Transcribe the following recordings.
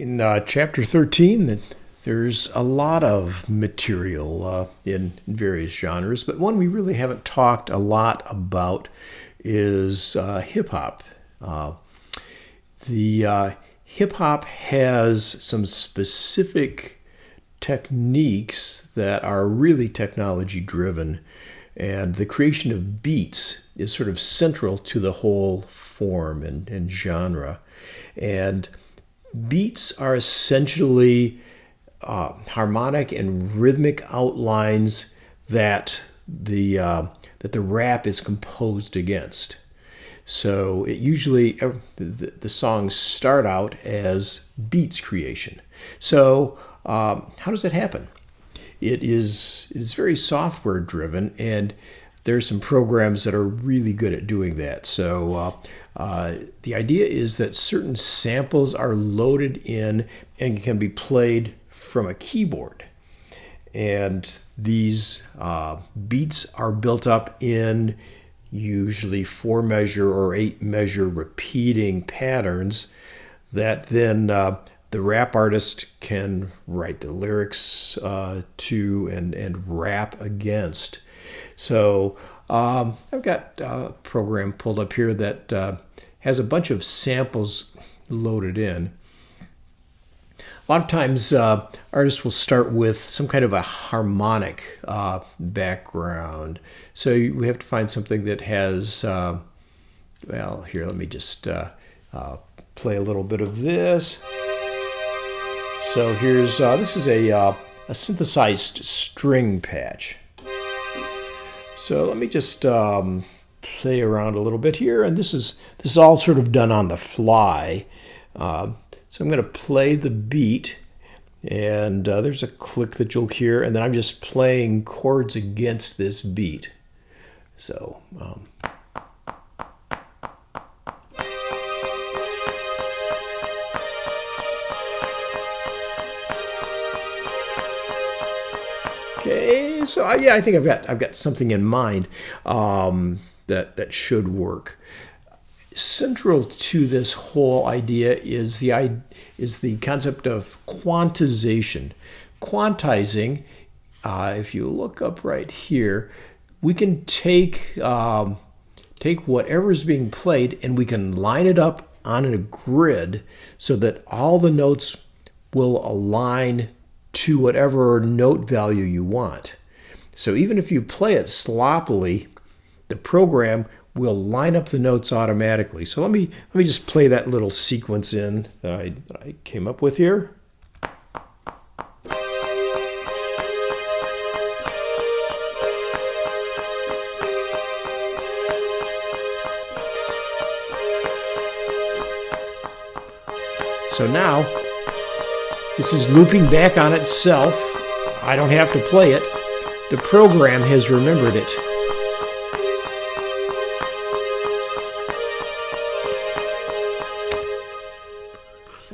In chapter 13, there's a lot of material in various genres, but one we really haven't talked a lot about is hip hop. The hip hop has some specific techniques that are really technology driven, and the creation of beats is sort of central to the whole form and genre. And beats are essentially harmonic and rhythmic outlines that the rap is composed against. So it usually the songs start out as beats creation. So how does that happen? It is very software driven, and there's some programs that are really good at doing that. So the idea is that certain samples are loaded in and can be played from a keyboard. And these beats are built up in usually 4-measure or 8-measure repeating patterns that then the rap artist can write the lyrics to and rap against. So I've got a program pulled up here that has a bunch of samples loaded in. A lot of times artists will start with some kind of a harmonic background. So we have to find something that has, well, here, let me just play a little bit of this. So here's, this is a synthesized string patch. So let me just play around a little bit here, and this is all sort of done on the fly. So I'm going to play the beat, and there's a click that you'll hear, and then I'm just playing chords against this beat. So okay, so yeah, I think I've got something in mind that should work. Central to this whole idea is the concept of quantization. Quantizing, if you look up right here, we can take whatever is being played and we can line it up on a grid so that all the notes will align to whatever note value you want. So even if you play it sloppily, the program will line up the notes automatically. So let me just play that little sequence in that I came up with here. So now this is looping back on itself. I don't have to play it. The program has remembered it.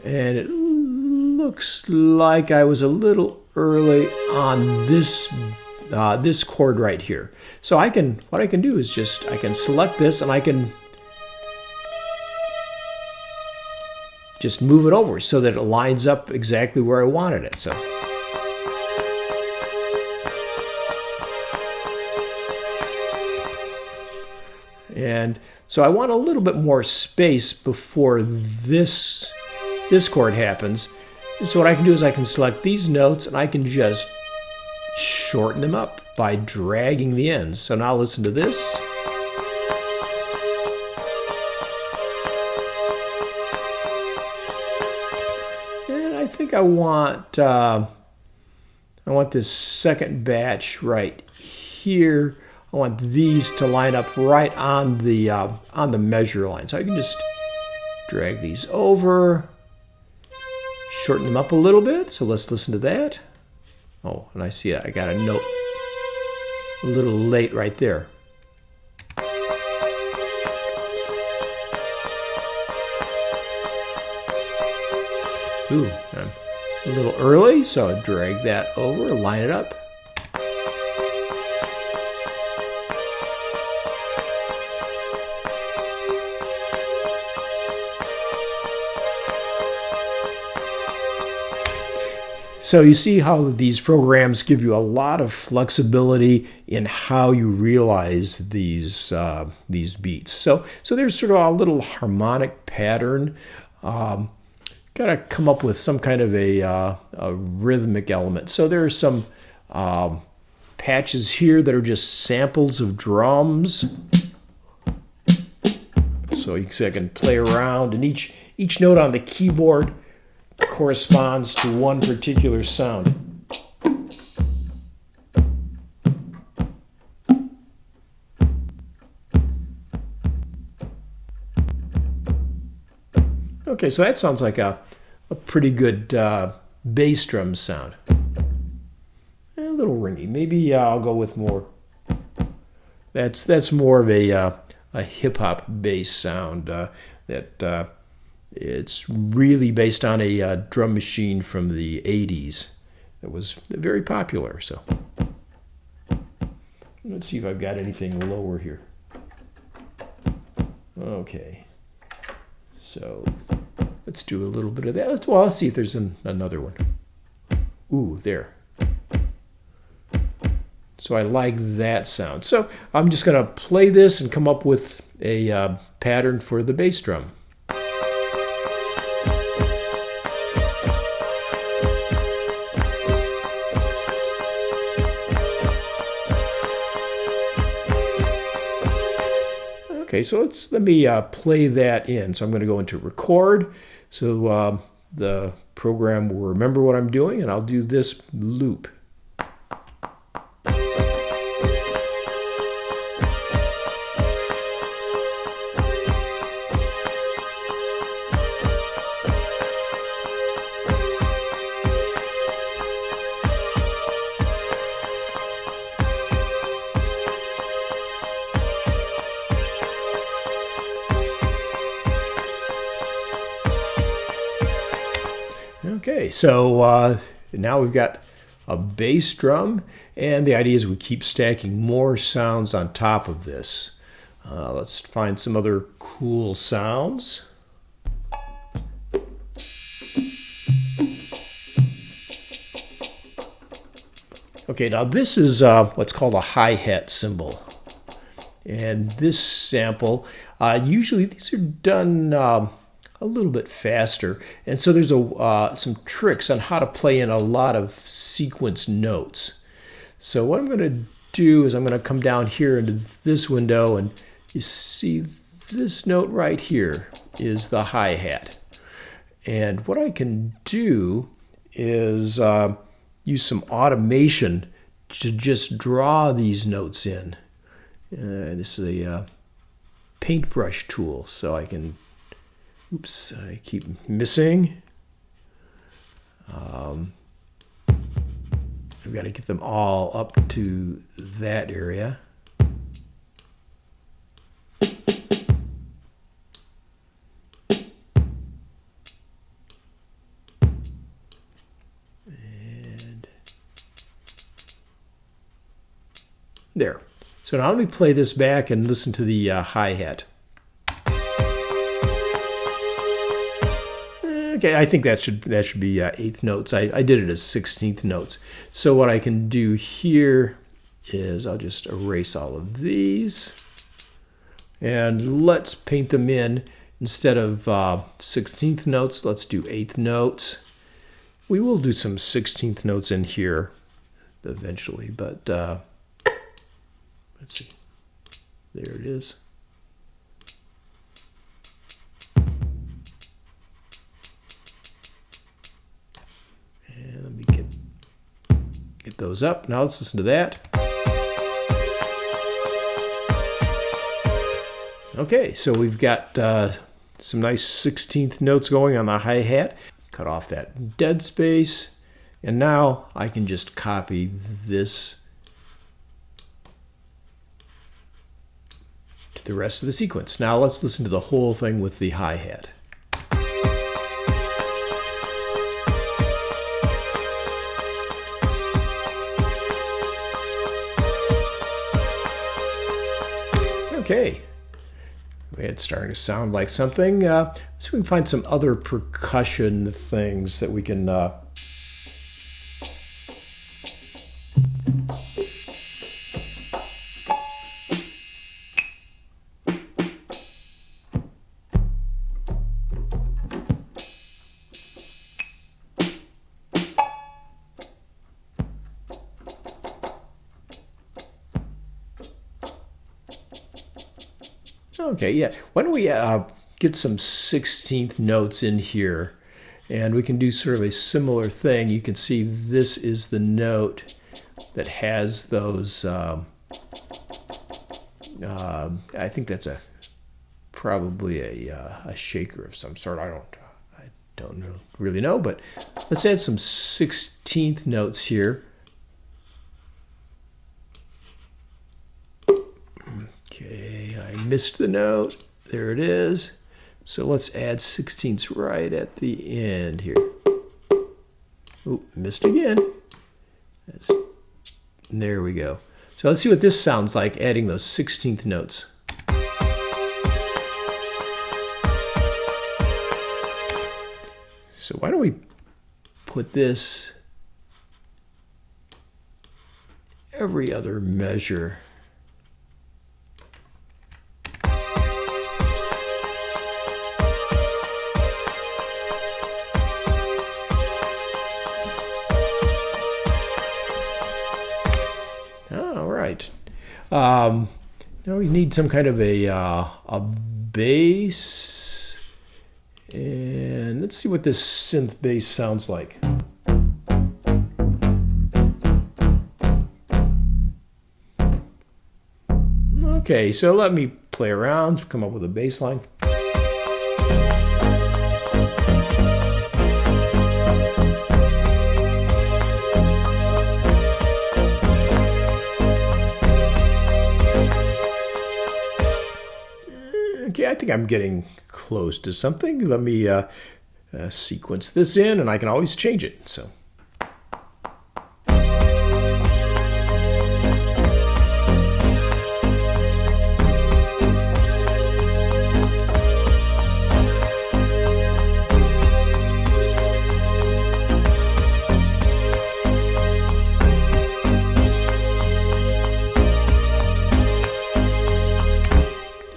And it looks like I was a little early on this chord right here. So what I can do is I can select this and I can just move it over so that it lines up exactly where I wanted it. So and so I want a little bit more space before this chord happens. And so what I can do is I can select these notes and I can just shorten them up by dragging the ends. So now listen to this. And I think I want this second batch right here. I want these to line up right on the measure line. So I can just drag these over, shorten them up a little bit. So let's listen to that. Oh, and I see I got a note a little late right there. Ooh, I'm a little early, so I drag that over, line it up. So you see how these programs give you a lot of flexibility in how you realize these beats. So there's sort of a little harmonic pattern. Got to come up with some kind of a rhythmic element. So there's some patches here that are just samples of drums. So you can see I can play around, and each note on the keyboard corresponds to one particular sound. Okay, so that sounds like a pretty good bass drum sound. A little ringy. Maybe I'll go with more. That's more of a hip hop bass sound that. It's really based on a drum machine from the 80s that was very popular. So let's see if I've got anything lower here. Okay, so let's do a little bit of that. Well, let's see if there's another one. Ooh, there. So I like that sound. So I'm just going to play this and come up with a pattern for the bass drum. Okay, so let me play that in. So I'm going to go into record. So the program will remember what I'm doing, and I'll do this loop. Okay, so now we've got a bass drum, and the idea is we keep stacking more sounds on top of this. Let's find some other cool sounds. Okay, now this is what's called a hi-hat cymbal. And this sample, usually these are done a little bit faster, and so there's some tricks on how to play in a lot of sequence notes. So what I'm going to do is I'm going to come down here into this window, and you see this note right here is the hi-hat. And what I can do is use some automation to just draw these notes in. This is a paintbrush tool, so I can. Oops, I keep missing. I've got to get them all up to that area. And there. So now let me play this back and listen to the hi-hat. Okay, I think that should be eighth notes. I did it as 16th notes. So what I can do here is I'll just erase all of these, and let's paint them in. Instead of 16th notes, let's do 8th notes. We will do some 16th notes in here eventually, but let's see. There it is. Get those up. Now let's listen to that. Okay, so we've got some nice 16th notes going on the hi-hat. Cut off that dead space, and now I can just copy this to the rest of the sequence. Now let's listen to the whole thing with the hi-hat. Okay, it's starting to sound like something. Let's see if we can find some other percussion things that we can Okay, yeah. Why don't we get some 16th notes in here, and we can do sort of a similar thing. You can see this is the note that has those. I think that's probably a shaker of some sort. I don't really know, but let's add some 16th notes here. Okay, I missed the note. There it is. So let's add 16ths right at the end here. Oh, missed again. There we go. So let's see what this sounds like adding those 16th notes. So why don't we put this every other measure. All right. Now we need some kind of a bass, and let's see what this synth bass sounds like. Okay, so let me play around, come up with a bass line. Okay, I think I'm getting close to something. Let me sequence this in, and I can always change it. So.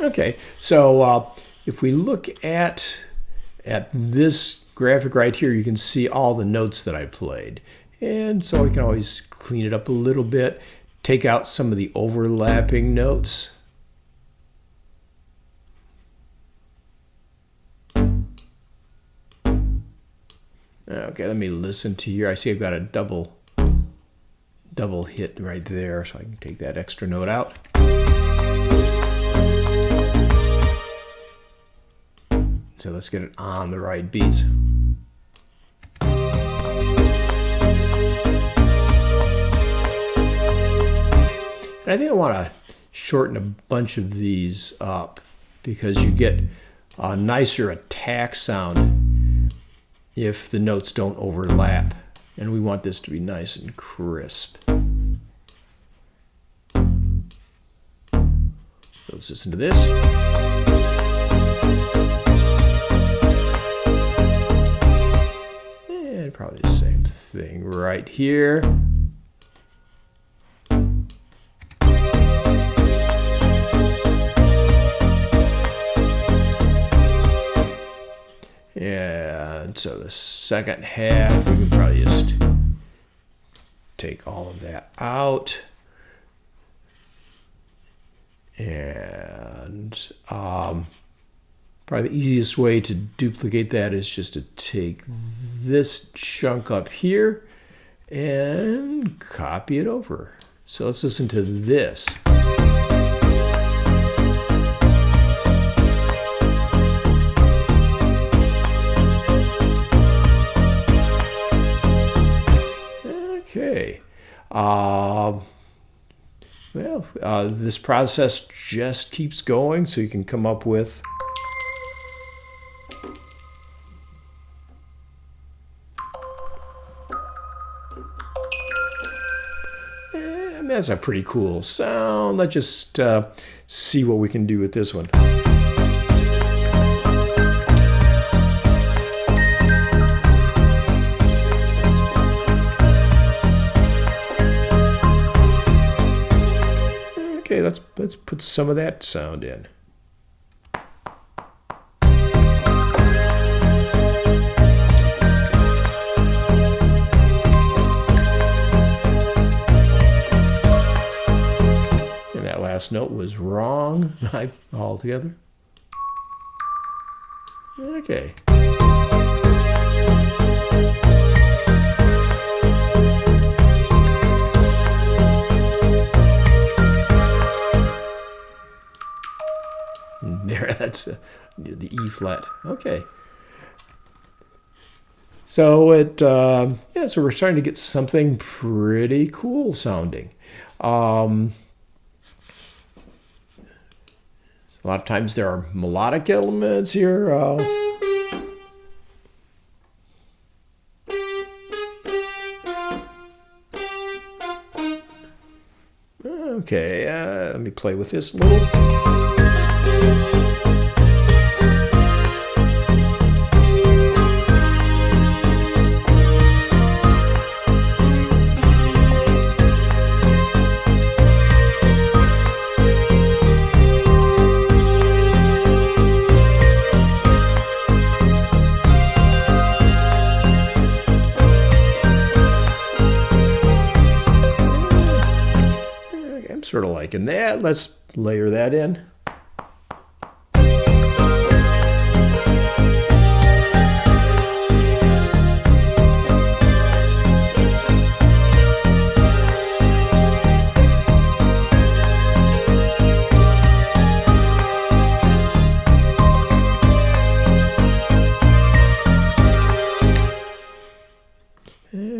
Okay, so if we look at this graphic right here, you can see all the notes that I played. And so we can always clean it up a little bit, take out some of the overlapping notes. Okay, let me listen to here. I see I've got a double hit right there, so I can take that extra note out. So let's get it on the right beats. And I think I want to shorten a bunch of these up because you get a nicer attack sound if the notes don't overlap. And we want this to be nice and crisp. So let's listen to this. Probably the same thing right here. And so the second half, we can probably just take all of that out. And probably the easiest way to duplicate that is just to take this chunk up here and copy it over. So let's listen to this. Okay. This process just keeps going, so you can come up with that's a pretty cool sound. Let's just see what we can do with this one. Okay, let's put some of that sound in. last note was wrong altogether. Okay. There, that's the E flat. Okay. So so we're starting to get something pretty cool sounding. A lot of times there are melodic elements here. Okay, let me play with this a little. Sort of liking that. Let's layer that in.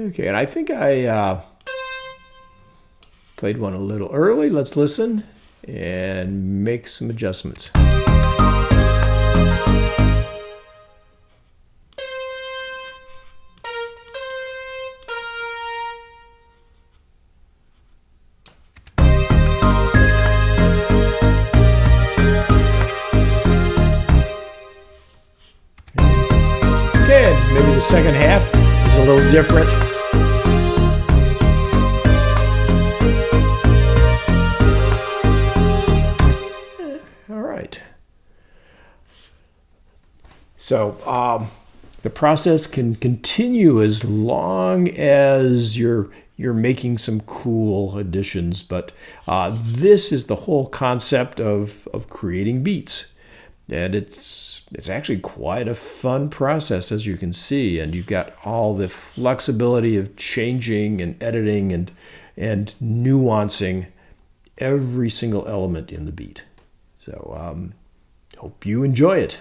Okay, and I think I played one a little early. Let's listen and make some adjustments. Okay, maybe the second half is a little different. So the process can continue as long as you're making some cool additions, but this is the whole concept of creating beats, and it's actually quite a fun process, as you can see, and you've got all the flexibility of changing and editing and nuancing every single element in the beat. So hope you enjoy it.